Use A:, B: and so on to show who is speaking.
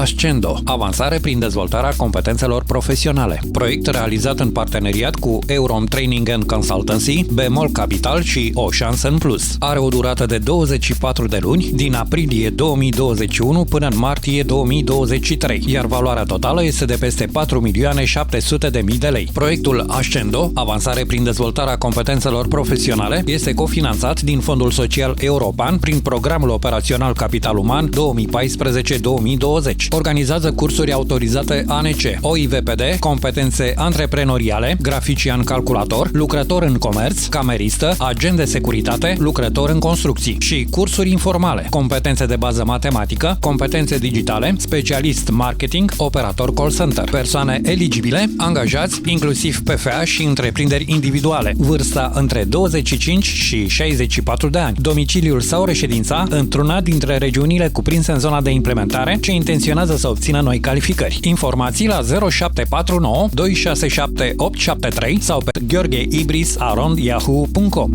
A: Ascendo, avansare prin dezvoltarea competențelor profesionale. Proiect realizat în parteneriat cu Eurom Training and Consultancy, Bemol Capital și Ocean Plus. Are o durată de 24 de luni, din aprilie 2021 până în martie 2023, iar valoarea totală este de peste 4.700.000 de lei. Proiectul Ascendo, avansare prin dezvoltarea competențelor profesionale, este cofinanțat din Fondul Social European prin Programul Operațional Capital Uman 2014-2020. Organizează cursuri autorizate ANC, OIVPD, competențe antreprenoriale, grafician calculator, lucrător în comerț, cameristă, agent de securitate, lucrător în construcții și cursuri informale, competențe de bază matematică, competențe digitale, specialist marketing, operator call center. Persoane eligibile, angajați, inclusiv PFA și întreprinderi individuale, vârsta între 25 și 64 de ani, domiciliul sau reședința într-una dintre regiunile cuprinse în zona de implementare ce intenționează să obțină noi calificări. Informații la 0749 267 873 sau pe gheorgheibris@yahoo.com.